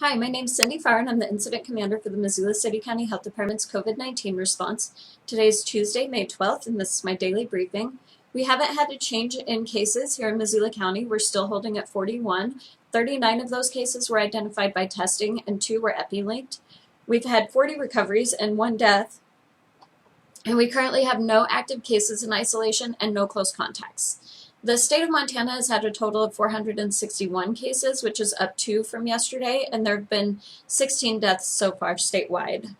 Hi, my name is Cindy Farr, and I'm the Incident Commander for the Missoula City County Health Department's COVID-19 response. Today is Tuesday, May 12th, and this is my daily briefing. We haven't had a change in cases here in Missoula County. We're still holding at 41. 39 of those cases were identified by testing, and 2 were epi-linked. We've had 40 recoveries and 1 death, and we currently have no active cases in isolation and no close contacts. The state of Montana has had a total of 461 cases, which is up 2 from yesterday, and there have been 16 deaths so far statewide.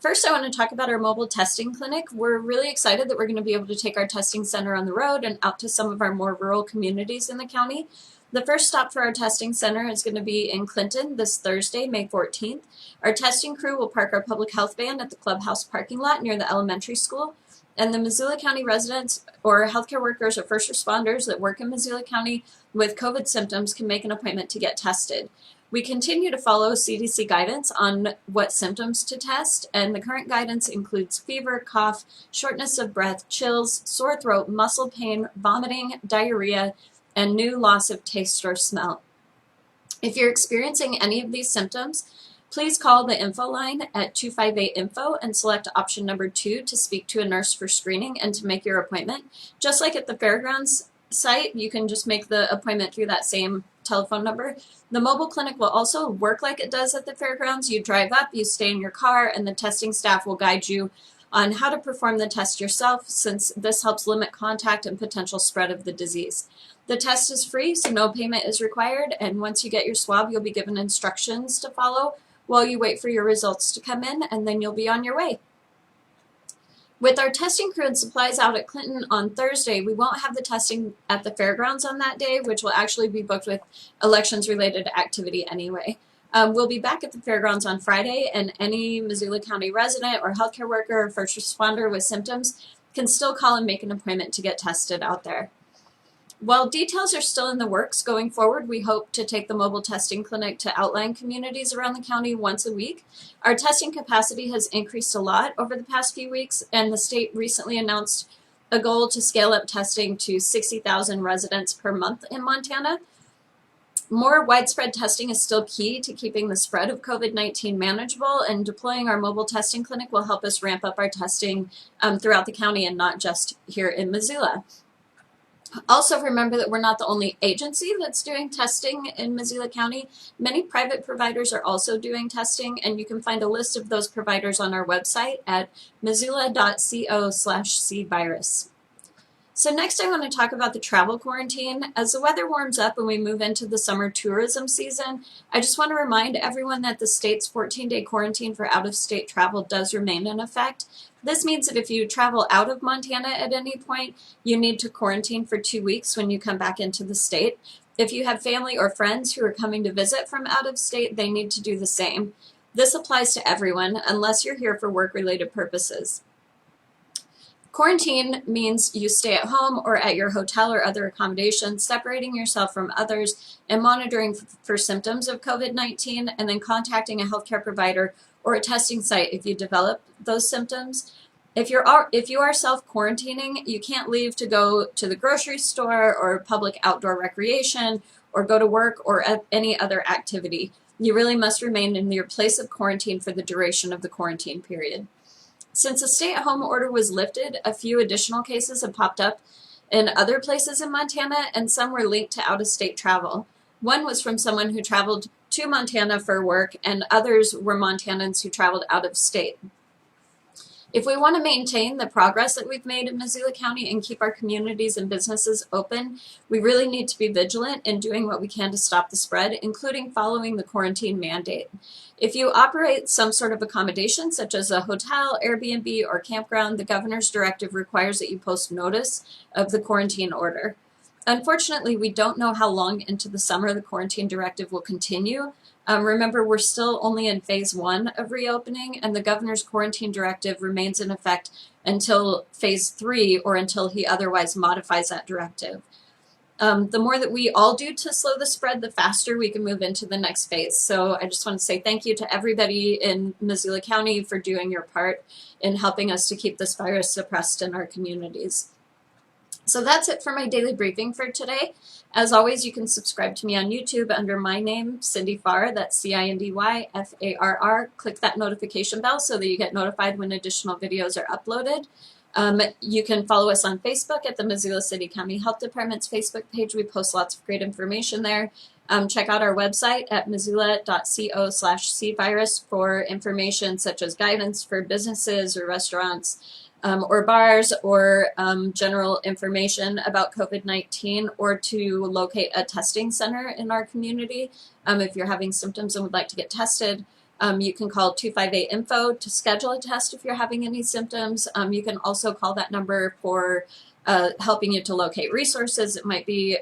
First, I want to talk about our mobile testing clinic. We're really excited that we're going to be able to take our testing center on the road and out to some of our more rural communities in the county. The first stop for our testing center is going to be in Clinton this Thursday, May 14th. Our testing crew will park our public health van at the clubhouse parking lot near the elementary school. And the Missoula County residents or healthcare workers or first responders that work in Missoula County with COVID symptoms can make an appointment to get tested. We continue to follow CDC guidance on what symptoms to test, and the current guidance includes fever, cough, shortness of breath, chills, sore throat, muscle pain, vomiting, diarrhea, and new loss of taste or smell. If you're experiencing any of these symptoms, please call the info line at 258-INFO and select option number 2 to speak to a nurse for screening and to make your appointment. Just like at the fairgrounds site, you can just make the appointment through that same telephone number. The mobile clinic will also work like it does at the fairgrounds. You drive up, you stay in your car, and the testing staff will guide you on how to perform the test yourself, since this helps limit contact and potential spread of the disease. The test is free, so no payment is required, and once you get your swab, you'll be given instructions to follow while you wait for your results to come in, and then you'll be on your way. With our testing crew and supplies out at Clinton on Thursday, we won't have the testing at the fairgrounds on that day, which will actually be booked with elections-related activity anyway. We'll be back at the fairgrounds on Friday, and any Missoula County resident or healthcare worker or first responder with symptoms can still call and make an appointment to get tested out there. While details are still in the works going forward, we hope to take the mobile testing clinic to outlying communities around the county once a week. Our testing capacity has increased a lot over the past few weeks, and the state recently announced a goal to scale up testing to 60,000 residents per month in Montana. More widespread testing is still key to keeping the spread of COVID-19 manageable, and deploying our mobile testing clinic will help us ramp up our testing throughout the county and not just here in Missoula. Also, remember that we're not the only agency that's doing testing in Missoula County. Many private providers are also doing testing, and you can find a list of those providers on our website at missoula.co/cvirus. So next I want to talk about the travel quarantine. As the weather warms up and we move into the summer tourism season, I just want to remind everyone that the state's 14-day quarantine for out-of-state travel does remain in effect. This means that if you travel out of Montana at any point, you need to quarantine for 2 weeks when you come back into the state. If you have family or friends who are coming to visit from out of state, they need to do the same. This applies to everyone unless you're here for work-related purposes. Quarantine means you stay at home or at your hotel or other accommodations, separating yourself from others and monitoring for symptoms of COVID-19, and then contacting a healthcare provider or a testing site if you develop those symptoms. If you are self-quarantining, you can't leave to go to the grocery store or public outdoor recreation or go to work or any other activity. You really must remain in your place of quarantine for the duration of the quarantine period. Since the stay-at-home order was lifted, a few additional cases have popped up in other places in Montana, and some were linked to out-of-state travel. One was from someone who traveled to Montana for work, and others were Montanans who traveled out of state. If we want to maintain the progress that we've made in Missoula County and keep our communities and businesses open, we really need to be vigilant in doing what we can to stop the spread, including following the quarantine mandate. If you operate some sort of accommodation, such as a hotel, Airbnb, or campground, the governor's directive requires that you post notice of the quarantine order. Unfortunately, we don't know how long into the summer the quarantine directive will continue. Remember, we're still only in phase 1 of reopening, and the governor's quarantine directive remains in effect until phase 3 or until he otherwise modifies that directive. The more that we all do to slow the spread, the faster we can move into the next phase. So I just want to say thank you to everybody in Missoula County for doing your part in helping us to keep this virus suppressed in our communities. So that's it for my daily briefing for today. As always, you can subscribe to me on YouTube under my name, Cindy Farr, that's CindyFarr. Click that notification bell so that you get notified when additional videos are uploaded. You can follow us on Facebook at the Missoula City County Health Department's Facebook page. We post lots of great information there. Check out our website at missoula.co/cvirus for information such as guidance for businesses or restaurants or bars, or general information about COVID-19, or to locate a testing center in our community. If you're having symptoms and would like to get tested, you can call 258-INFO to schedule a test if you're having any symptoms. You can also call that number for helping you to locate resources that might be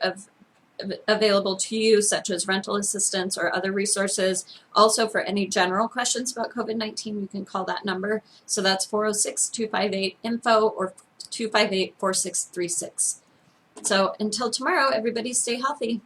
available to you, such as rental assistance or other resources. Also, for any general questions about COVID-19, you can call that number. So that's 406-258-INFO or 258-4636. So until tomorrow, everybody stay healthy.